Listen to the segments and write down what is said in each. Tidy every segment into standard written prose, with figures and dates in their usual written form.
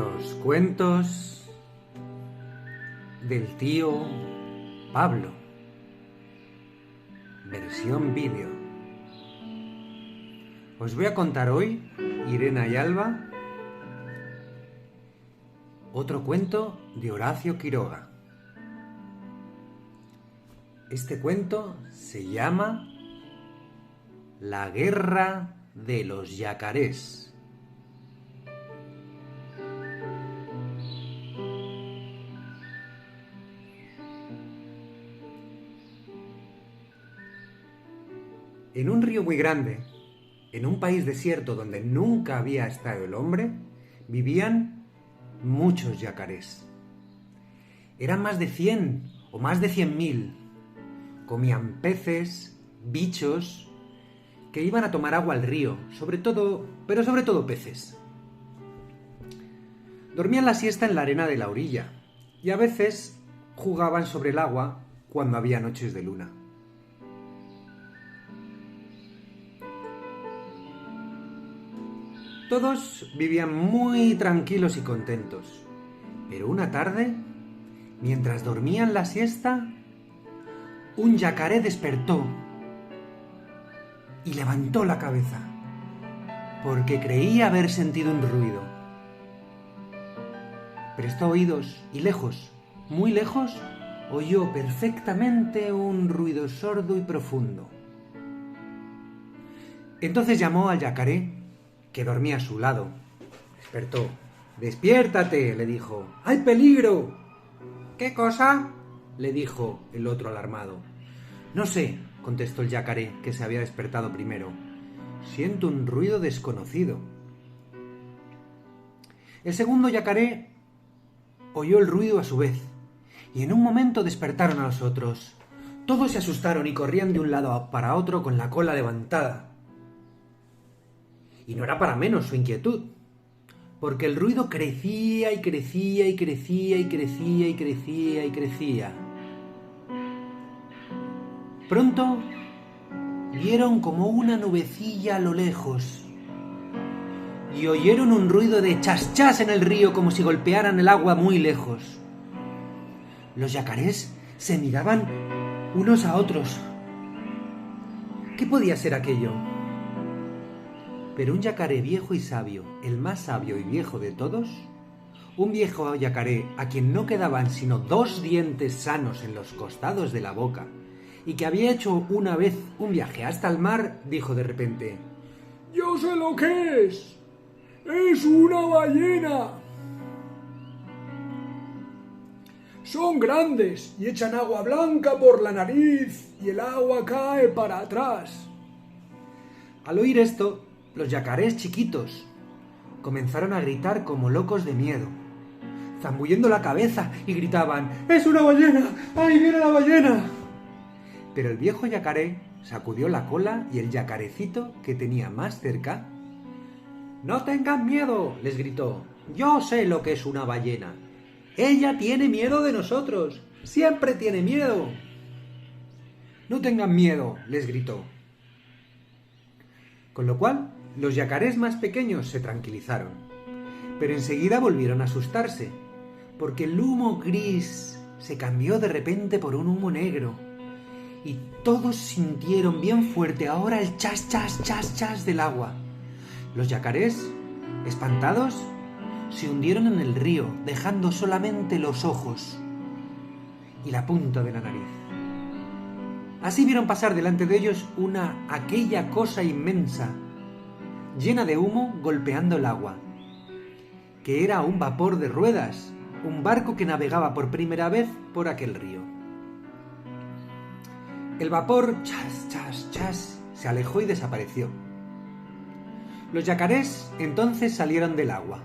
Los cuentos del tío Pablo, versión vídeo. Os voy a contar hoy, Irena y Alba, otro cuento de Horacio Quiroga. Este cuento se llama La guerra de los yacarés. En un río muy grande, en un país desierto donde nunca había estado el hombre, vivían muchos yacarés. Eran más de 100 o más de 100.000. Comían peces, bichos, que iban a tomar agua al río, sobre todo peces. Dormían la siesta en la arena de la orilla y a veces jugaban sobre el agua cuando había noches de luna. Todos vivían muy tranquilos y contentos, pero una tarde, mientras dormían la siesta, un yacaré despertó y levantó la cabeza, porque creía haber sentido un ruido. Prestó oídos y lejos, muy lejos, oyó perfectamente un ruido sordo y profundo. Entonces llamó al yacaré, que dormía a su lado. Despertó. «¡Despiértate!», le dijo. «¡Hay peligro!». «¿Qué cosa?», le dijo el otro alarmado. «No sé», contestó el yacaré, que se había despertado primero. «Siento un ruido desconocido». El segundo yacaré oyó el ruido a su vez, y en un momento despertaron a los otros. Todos se asustaron y corrían de un lado para otro con la cola levantada. Y no era para menos su inquietud, porque el ruido crecía y crecía y crecía y crecía y crecía y crecía. Pronto vieron como una nubecilla a lo lejos y oyeron un ruido de chas chas en el río, como si golpearan el agua muy lejos. Los yacarés se miraban unos a otros. ¿Qué podía ser aquello? Pero un yacaré viejo y sabio, el más sabio y viejo de todos, un viejo yacaré a quien no quedaban sino 2 dientes sanos en los costados de la boca y que había hecho una vez un viaje hasta el mar, dijo de repente: «¡Yo sé lo que es! ¡Es una ballena! Son grandes y echan agua blanca por la nariz y el agua cae para atrás». Al oír esto, los yacarés chiquitos comenzaron a gritar como locos de miedo, zambullendo la cabeza, y gritaban: «¡Es una ballena! ¡Ahí viene la ballena!». Pero el viejo yacaré sacudió la cola y el yacarecito que tenía más cerca: «No tengan miedo», les gritó. «Yo sé lo que es una ballena. Ella tiene miedo de nosotros. Siempre tiene miedo». «No tengan miedo», les gritó. Con lo cual, los yacarés más pequeños se tranquilizaron, pero enseguida volvieron a asustarse, porque el humo gris se cambió de repente por un humo negro, y todos sintieron bien fuerte ahora el chas, chas, chas, chas del agua. Los yacarés, espantados, se hundieron en el río, dejando solamente los ojos y la punta de la nariz. Así vieron pasar delante de ellos aquella cosa inmensa, llena de humo, golpeando el agua, que era un vapor de ruedas, un barco que navegaba por primera vez por aquel río. El vapor, chas, chas, chas, se alejó y desapareció. Los yacarés entonces salieron del agua,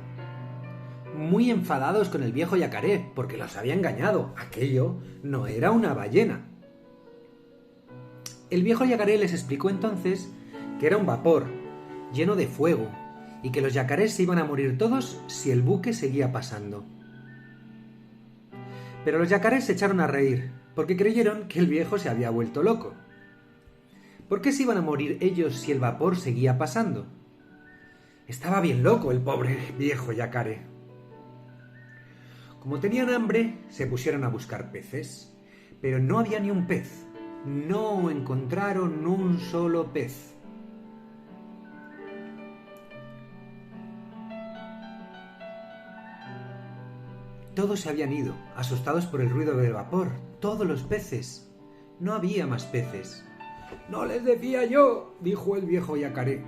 muy enfadados con el viejo yacaré, porque los había engañado. Aquello no era una ballena. El viejo yacaré les explicó entonces que era un vapor lleno de fuego y que los yacarés se iban a morir todos si el buque seguía pasando. Pero los yacarés se echaron a reír, porque creyeron que el viejo se había vuelto loco. ¿Por qué se iban a morir ellos si el vapor seguía pasando? Estaba bien loco el pobre viejo yacaré. Como tenían hambre, se pusieron a buscar peces, pero no había ni un pez. No encontraron un solo pez. Todos se habían ido, asustados por el ruido del vapor. Todos los peces. No había más peces. «No les decía yo», dijo el viejo yacaré.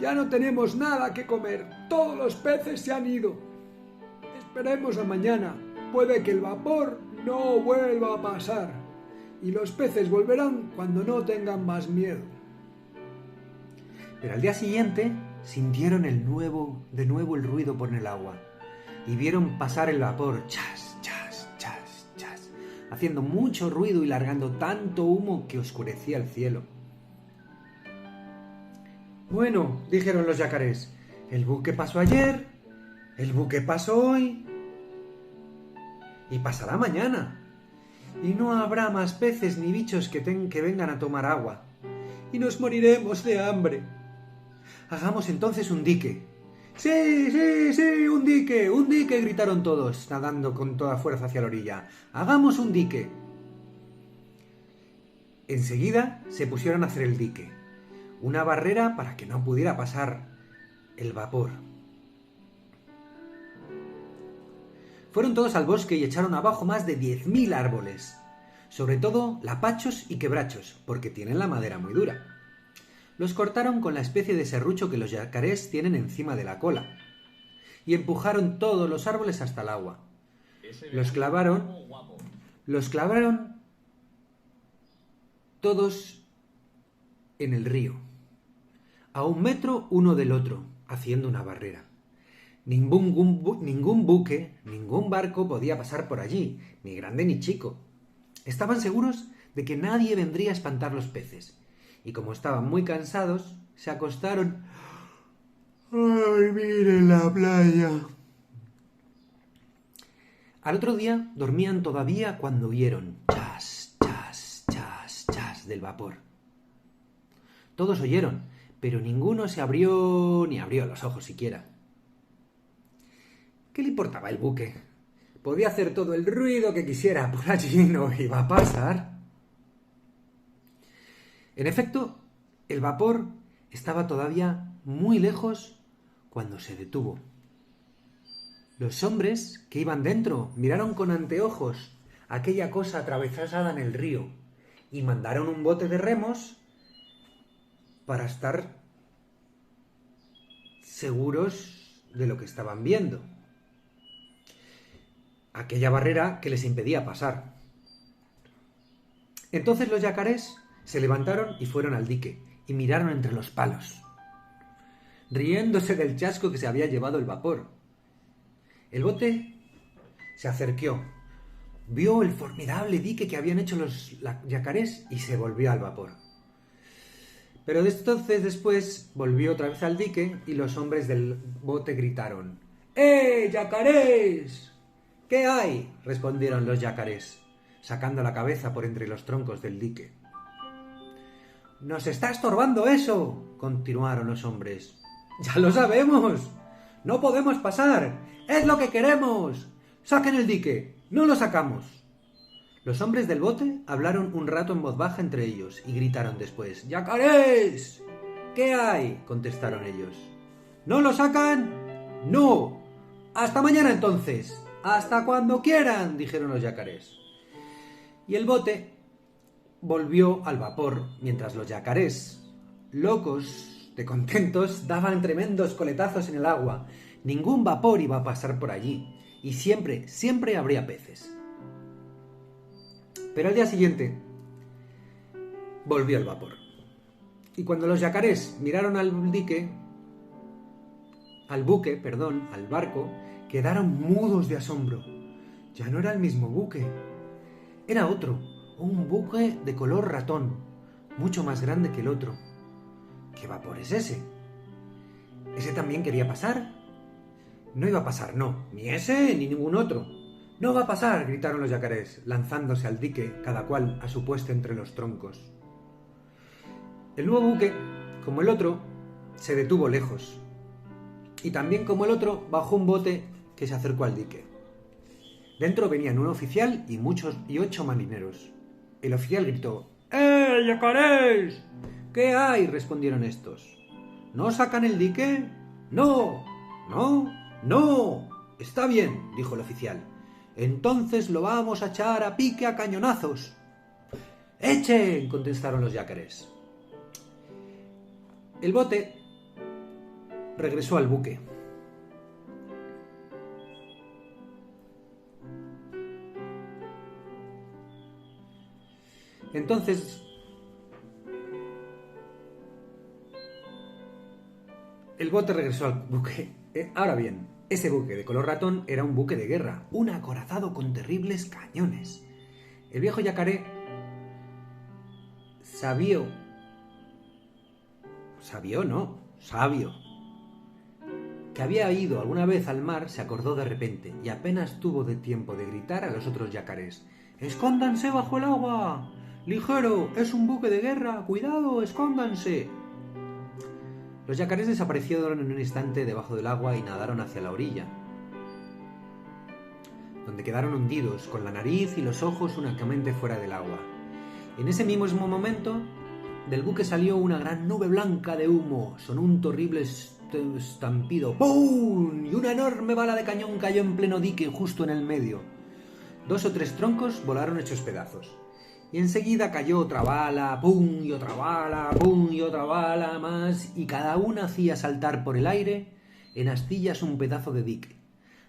«Ya no tenemos nada que comer. Todos los peces se han ido. Esperemos a mañana. Puede que el vapor no vuelva a pasar. Y los peces volverán cuando no tengan más miedo». Pero al día siguiente sintieron de nuevo el ruido por el agua. Y vieron pasar el vapor, chas, chas, chas, chas, haciendo mucho ruido y largando tanto humo que oscurecía el cielo. «Bueno», dijeron los yacarés, «el buque pasó ayer, el buque pasó hoy, y pasará mañana, y no habrá más peces ni bichos que vengan a tomar agua, y nos moriremos de hambre. Hagamos entonces un dique». «Sí, sí, sí, un dique, gritaron todos, nadando con toda fuerza hacia la orilla. «Hagamos un dique». Enseguida se pusieron a hacer el dique, una barrera para que no pudiera pasar el vapor. Fueron todos al bosque y echaron abajo más de 10.000 árboles, sobre todo lapachos y quebrachos, porque tienen la madera muy dura. Los cortaron con la especie de serrucho que los yacarés tienen encima de la cola y empujaron todos los árboles hasta el agua. Los clavaron todos en el río, a 1 metro uno del otro, haciendo una barrera. Ningún buque, ningún barco podía pasar por allí, ni grande ni chico. Estaban seguros de que nadie vendría a espantar los peces. Y como estaban muy cansados, se acostaron a dormir en la playa. Al otro día dormían todavía cuando oyeron chas, chas, chas, chas del vapor. Todos oyeron, pero ninguno se abrió ni abrió los ojos siquiera. ¿Qué le importaba el buque? Podía hacer todo el ruido que quisiera, por allí no iba a pasar. En efecto, el vapor estaba todavía muy lejos cuando se detuvo. Los hombres que iban dentro miraron con anteojos aquella cosa atravesada en el río y mandaron un bote de remos para estar seguros de lo que estaban viendo. Aquella barrera que les impedía pasar. Entonces los yacarés se levantaron y fueron al dique y miraron entre los palos, riéndose del chasco que se había llevado el vapor. El bote se acercó, vio el formidable dique que habían hecho los yacarés y se volvió al vapor. Pero entonces después volvió otra vez al dique y los hombres del bote gritaron: «¡Eh, yacarés!». «¿Qué hay?», respondieron los yacarés, sacando la cabeza por entre los troncos del dique. «¡Nos está estorbando eso!», continuaron los hombres. «¡Ya lo sabemos! ¡No podemos pasar! ¡Es lo que queremos! ¡Saquen el dique! ¡No lo sacamos!». Los hombres del bote hablaron un rato en voz baja entre ellos y gritaron después: «¡Yacarés! ¿Qué hay?», contestaron ellos. «¿No lo sacan?». «No. Hasta mañana entonces». «Hasta cuando quieran», dijeron los yacarés. Y el bote volvió al vapor, mientras los yacarés, locos de contentos, daban tremendos coletazos en el agua. Ningún vapor iba a pasar por allí, y siempre habría peces. Pero al día siguiente volvió el vapor. Y cuando los yacarés miraron al barco, quedaron mudos de asombro. Ya no era el mismo buque. Era otro, un buque de color ratón, mucho más grande que el otro. ¿Qué vapor es ese? ¿Ese también quería pasar? No iba a pasar, no, ni ese ni ningún otro. «¡No va a pasar!», gritaron los yacarés, lanzándose al dique, cada cual a su puesto entre los troncos. El nuevo buque, como el otro, se detuvo lejos. Y también como el otro, bajó un bote que se acercó al dique. Dentro venían un oficial y 8 marineros. El oficial gritó: ¡Eh, yacarés! ¿Qué hay?, respondieron estos. ¿No sacan el dique? No, no, no. Está bien, dijo el oficial. Entonces lo vamos a echar a pique a cañonazos. ¡Echen!, contestaron los yacarés. El bote regresó al buque. Entonces el bote regresó al buque. Ahora bien, ese buque de color ratón era un buque de guerra, un acorazado con terribles cañones. El viejo yacaré sabio, que había ido alguna vez al mar, se acordó de repente y apenas tuvo de tiempo de gritar a los otros yacarés: ¡Escóndanse bajo el agua! ¡Ligero! ¡Es un buque de guerra! ¡Cuidado! ¡Escóndanse! Los yacarés desaparecieron en un instante debajo del agua y nadaron hacia la orilla, donde quedaron hundidos, con la nariz y los ojos únicamente fuera del agua. En ese mismo momento, del buque salió una gran nube blanca de humo. Sonó un terrible estampido. ¡Pum! Y una enorme bala de cañón cayó en pleno dique, justo en el medio. 2 o 3 troncos volaron hechos pedazos. Y enseguida cayó otra bala, ¡pum! Y otra bala, ¡pum! Y otra bala más, y cada una hacía saltar por el aire en astillas un pedazo de dique,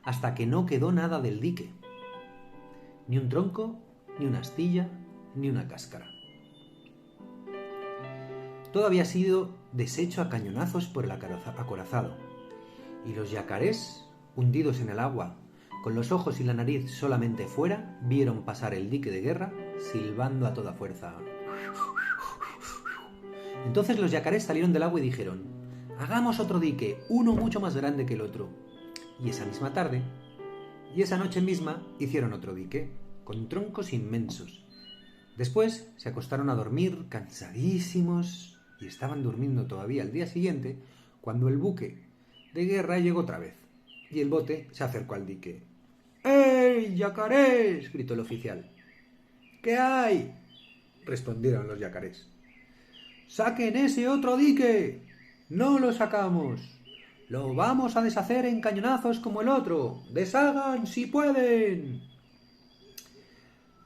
hasta que no quedó nada del dique. Ni un tronco, ni una astilla, ni una cáscara. Todo había sido deshecho a cañonazos por el acorazado, y los yacarés, hundidos en el agua, con los ojos y la nariz solamente fuera, vieron pasar el dique de guerra, silbando a toda fuerza. Entonces los yacarés salieron del agua y dijeron: hagamos otro dique, uno mucho más grande que el otro. Y esa misma tarde, y esa noche misma, hicieron otro dique, con troncos inmensos. Después se acostaron a dormir, cansadísimos, y estaban durmiendo todavía al día siguiente, cuando el buque de guerra llegó otra vez, y el bote se acercó al dique. ¡Ey, yacarés!, gritó el oficial. ¿Qué hay?, respondieron los yacarés. ¡Saquen ese otro dique! ¡No lo sacamos! ¡Lo vamos a deshacer en cañonazos como el otro! ¡Deshagan si pueden!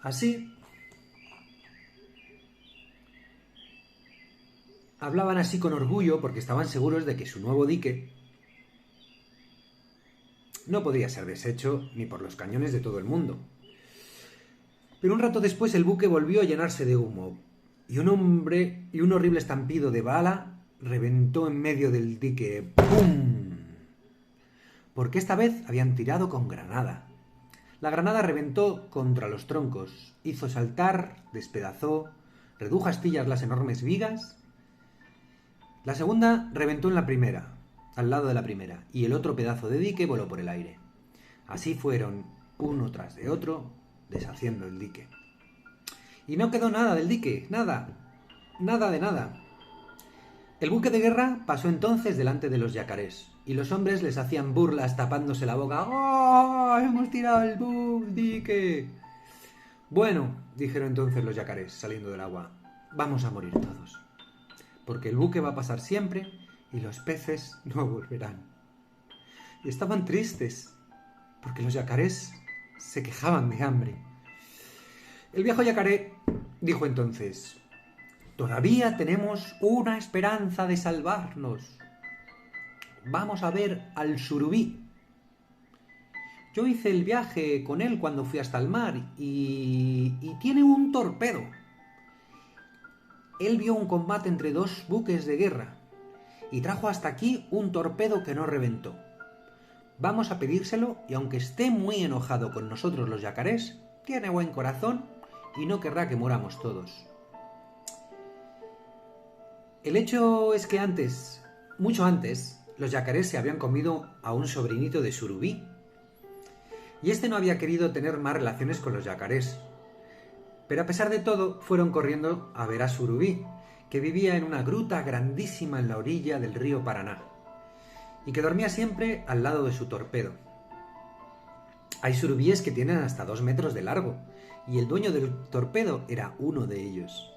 Así hablaban así con orgullo porque estaban seguros de que su nuevo dique no podría ser deshecho ni por los cañones de todo el mundo. Pero un rato después el buque volvió a llenarse de humo, y un horrible estampido de bala reventó en medio del dique. ¡Pum! Porque esta vez habían tirado con granada. La granada reventó contra los troncos, hizo saltar, despedazó, redujo a astillas las enormes vigas. La segunda reventó en la primera, al lado de la primera, y el otro pedazo de dique voló por el aire. Así fueron, uno tras de otro, deshaciendo el dique. Y no quedó nada del dique, nada de nada. El buque de guerra pasó entonces delante de los yacarés, y los hombres les hacían burlas tapándose la boca. ¡Oh! ¡Hemos tirado el dique! Bueno, dijeron entonces los yacarés, saliendo del agua, vamos a morir todos, porque el buque va a pasar siempre y los peces no volverán. Y estaban tristes, porque los yacarés se quejaban de hambre. El viejo yacaré dijo entonces: todavía tenemos una esperanza de salvarnos. Vamos a ver al surubí. Yo hice el viaje con él cuando fui hasta el mar y tiene un torpedo. Él vio un combate entre 2 buques de guerra y trajo hasta aquí un torpedo que no reventó. Vamos a pedírselo y aunque esté muy enojado con nosotros los yacarés, tiene buen corazón y no querrá que moramos todos. El hecho es que mucho antes, los yacarés se habían comido a un sobrinito de Surubí, y este no había querido tener más relaciones con los yacarés. Pero a pesar de todo, fueron corriendo a ver a Surubí, que vivía en una gruta grandísima en la orilla del río Paraná, y que dormía siempre al lado de su torpedo. Hay surubíes que tienen hasta 2 metros de largo, y el dueño del torpedo era uno de ellos.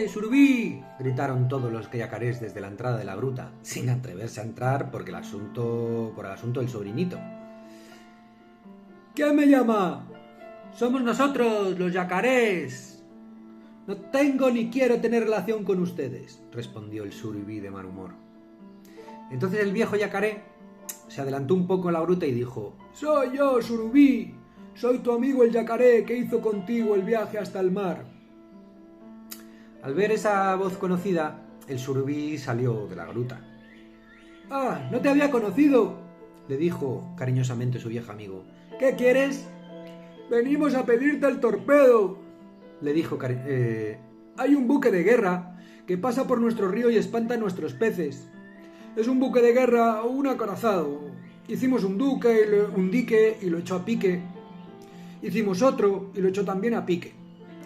surubí!, gritaron todos los yacarés desde la entrada de la gruta, sin atreverse a entrar por el asunto del sobrinito. ¿Quién me llama? Somos nosotros, los yacarés. No tengo ni quiero tener relación con ustedes, respondió el surubí de mal humor. Entonces el viejo yacaré se adelantó un poco a la gruta y dijo: Soy yo, surubí. Soy tu amigo el yacaré que hizo contigo el viaje hasta el mar. Al ver esa voz conocida, el surubí salió de la gruta. ¡Ah, no te había conocido!, le dijo cariñosamente su viejo amigo. ¿Qué quieres? Venimos a pedirte el torpedo, le dijo. Hay un buque de guerra que pasa por nuestro río y espanta a nuestros peces. Es un buque de guerra o un acorazado. Hicimos un dique y lo echó a pique. Hicimos otro y lo echó también a pique.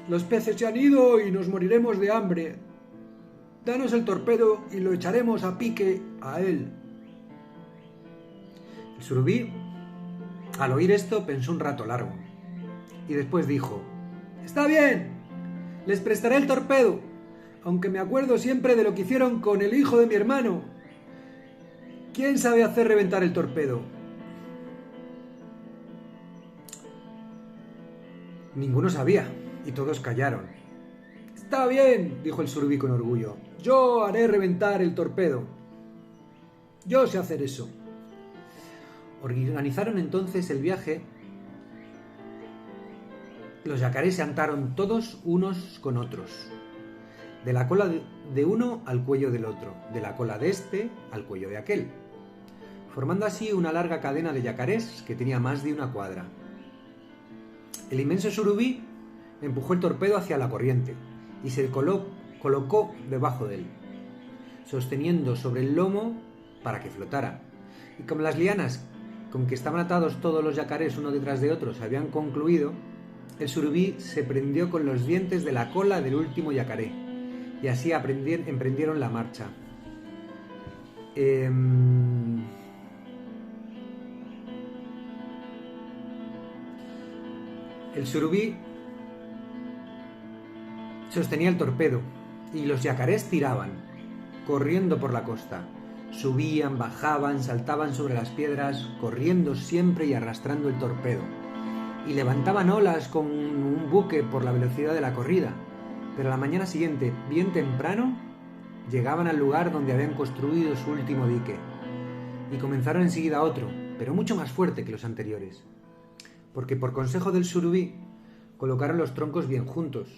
Los peces se han ido y nos moriremos de hambre. Danos el torpedo y lo echaremos a pique a él. El surubí, al oír esto, pensó un rato largo y después dijo: Está bien, les prestaré el torpedo, aunque me acuerdo siempre de lo que hicieron con el hijo de mi hermano. ¿Quién sabe hacer reventar el torpedo? Ninguno sabía, y todos callaron. Está bien, dijo el surubí con orgullo. Yo haré reventar el torpedo. Yo sé hacer eso. Organizaron entonces el viaje. Los yacarés se ataron todos unos con otros, de la cola de uno al cuello del otro, de la cola de este al cuello de aquel, formando así una larga cadena de yacarés que tenía más de una cuadra. El inmenso surubí empujó el torpedo hacia la corriente y se colocó debajo de él, sosteniendo sobre el lomo para que flotara. Y como las lianas con que estaban atados todos los yacarés uno detrás de otro se habían concluido, el surubí se prendió con los dientes de la cola del último yacaré, y así emprendieron la marcha. El surubí sostenía el torpedo y los yacarés tiraban, corriendo por la costa. Subían, bajaban, saltaban sobre las piedras, corriendo siempre y arrastrando el torpedo. Y levantaban olas con un buque por la velocidad de la corrida. Pero a la mañana siguiente, bien temprano, llegaban al lugar donde habían construido su último dique. Y comenzaron enseguida otro, pero mucho más fuerte que los anteriores. Porque por consejo del surubí, colocaron los troncos bien juntos,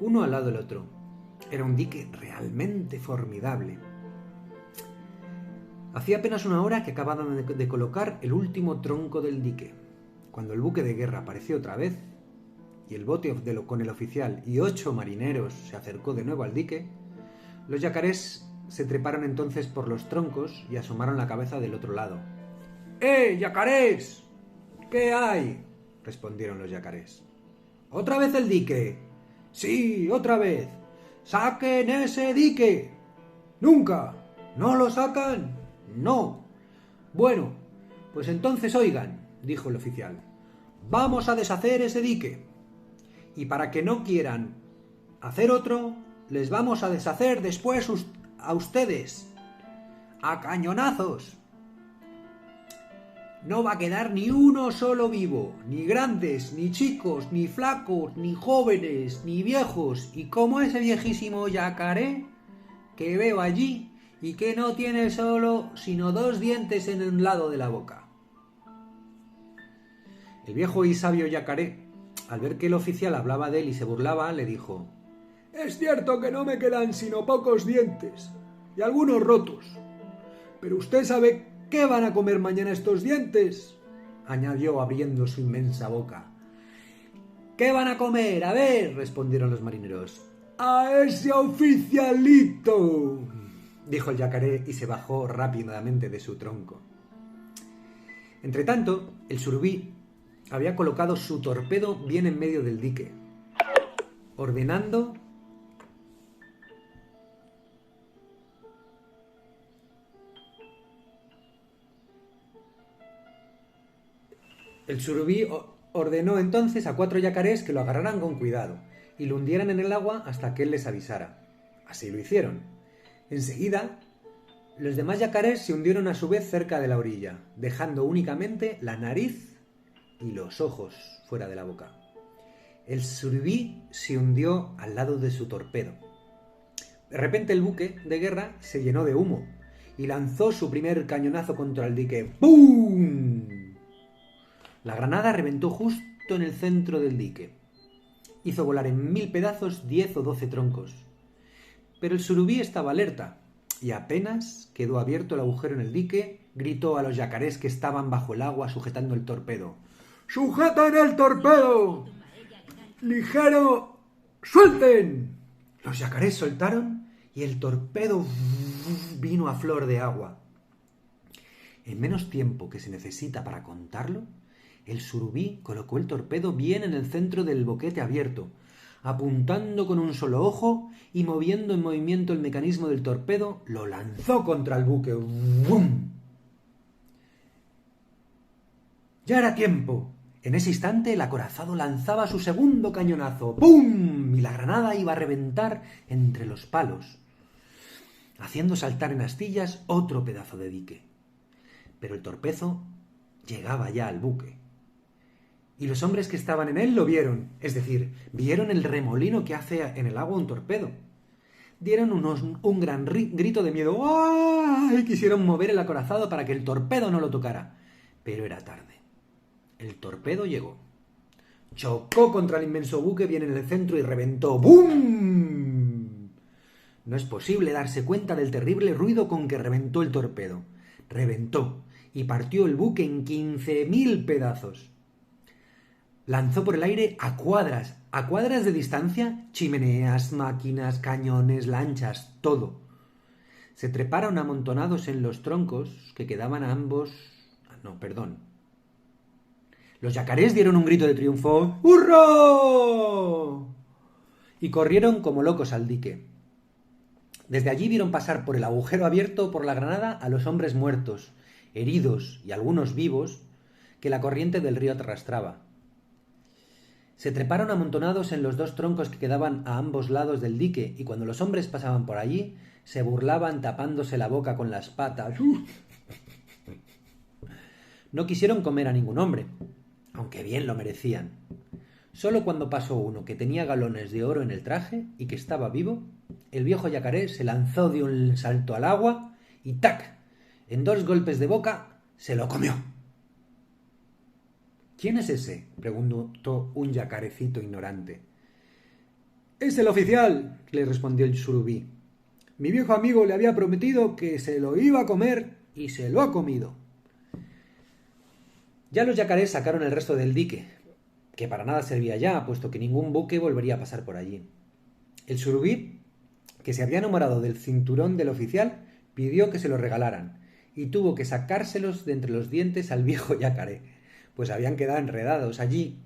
uno al lado del otro. Era un dique realmente formidable. Hacía apenas una hora que acababan de colocar el último tronco del dique, cuando el buque de guerra apareció otra vez y el bote con el oficial y 8 marineros se acercó de nuevo al dique. Los yacarés se treparon entonces por los troncos y asomaron la cabeza del otro lado. yacarés! ¿Qué hay?, respondieron los yacarés. ¿Otra vez el dique? Sí, otra vez. ¡Saquen ese dique! ¡Nunca! ¿No lo sacan? No. Bueno, pues entonces oigan, dijo el oficial. Vamos a deshacer ese dique. Y para que no quieran hacer otro, les vamos a deshacer después a ustedes. ¡A cañonazos! No va a quedar ni uno solo vivo, ni grandes, ni chicos, ni flacos, ni jóvenes, ni viejos, y como ese viejísimo yacaré que veo allí y que no tiene sino 2 dientes en un lado de la boca. El viejo y sabio yacaré, al ver que el oficial hablaba de él y se burlaba, le dijo: Es cierto que no me quedan sino pocos dientes, y algunos rotos, pero usted sabe ¿qué van a comer mañana estos dientes?, añadió abriendo su inmensa boca. ¿Qué van a comer? A ver, respondieron los marineros. ¡A ese oficialito!, dijo el yacaré y se bajó rápidamente de su tronco. Entretanto, el surubí había colocado su torpedo bien en medio del dique, ordenando El surubí ordenó entonces a 4 yacarés que lo agarraran con cuidado y lo hundieran en el agua hasta que él les avisara. Así lo hicieron. Enseguida, los demás yacarés se hundieron a su vez cerca de la orilla, dejando únicamente la nariz y los ojos fuera de la boca. El surubí se hundió al lado de su torpedo. De repente el buque de guerra se llenó de humo y lanzó su primer cañonazo contra el dique. ¡Bum! La granada reventó justo en el centro del dique. Hizo volar en 1000 pedazos 10 o 12 troncos. Pero el surubí estaba alerta y apenas quedó abierto el agujero en el dique, gritó a los yacarés que estaban bajo el agua sujetando el torpedo. ¡Sujeten el torpedo! ¡Ligero! ¡Suelten! Los yacarés soltaron y el torpedo vino a flor de agua. En menos tiempo que se necesita para contarlo, el surubí colocó el torpedo bien en el centro del boquete abierto, apuntando con un solo ojo y moviendo en movimiento el mecanismo del torpedo, lo lanzó contra el buque. ¡Bum! Ya era tiempo. En ese instante el acorazado lanzaba su segundo cañonazo. ¡Pum! Y la granada iba a reventar entre los palos, haciendo saltar en astillas otro pedazo de dique. Pero el torpedo llegaba ya al buque. Y los hombres que estaban en él lo vieron, es decir, vieron el remolino que hace en el agua un torpedo. Dieron un gran grito de miedo. ¡Ah! Y quisieron mover el acorazado para que el torpedo no lo tocara. Pero era tarde. El torpedo llegó. Chocó contra el inmenso buque bien en el centro y reventó. ¡Bum! No es posible darse cuenta del terrible ruido con que reventó el torpedo. Reventó y partió el buque en 15.000 pedazos. Lanzó por el aire a cuadras de distancia, chimeneas, máquinas, cañones, lanchas, todo. Se treparon amontonados en los troncos que quedaban a ambos... No, perdón. Los yacarés dieron un grito de triunfo. ¡Hurra! Y corrieron como locos al dique. Desde allí vieron pasar por el agujero abierto por la granada a los hombres muertos, heridos y algunos vivos que la corriente del río arrastraba. Se treparon amontonados en los 2 troncos que quedaban a ambos lados del dique y cuando los hombres pasaban por allí se burlaban tapándose la boca con las patas. No quisieron comer a ningún hombre, aunque bien lo merecían. Solo cuando pasó uno que tenía galones de oro en el traje y que estaba vivo, el viejo yacaré se lanzó de un salto al agua y ¡tac! En 2 golpes de boca se lo comió. ¿Quién es ese?, preguntó un yacarecito ignorante. Es el oficial, le respondió el surubí. Mi viejo amigo le había prometido que se lo iba a comer y se lo ha comido. Ya los yacarés sacaron el resto del dique, que para nada servía ya, puesto que ningún buque volvería a pasar por allí. El surubí, que se había enamorado del cinturón del oficial, pidió que se lo regalaran y tuvo que sacárselos de entre los dientes al viejo yacaré, pues habían quedado enredados allí.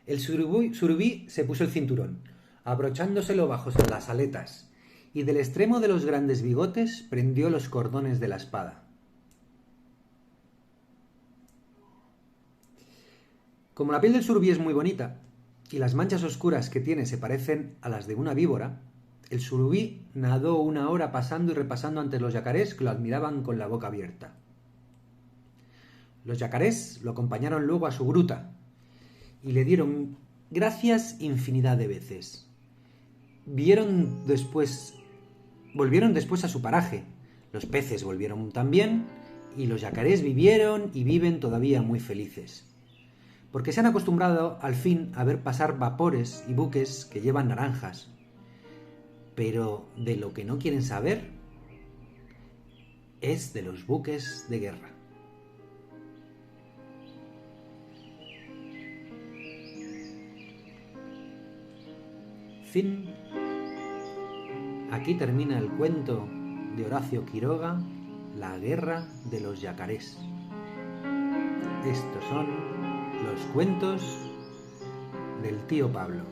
El surubí se puso el cinturón, abrochándoselo bajo las aletas, y del extremo de los grandes bigotes prendió los cordones de la espada. Como la piel del surubí es muy bonita, y las manchas oscuras que tiene se parecen a las de una víbora, el surubí nadó 1 hora pasando y repasando ante los yacarés que lo admiraban con la boca abierta. Los yacarés lo acompañaron luego a su gruta y le dieron gracias infinidad de veces. Volvieron después a su paraje. Los peces volvieron también y los yacarés vivieron y viven todavía muy felices. Porque se han acostumbrado al fin a ver pasar vapores y buques que llevan naranjas. Pero de lo que no quieren saber es de los buques de guerra. Fin. Aquí termina el cuento de Horacio Quiroga, La guerra de los yacarés. Estos son los cuentos del tío Pablo.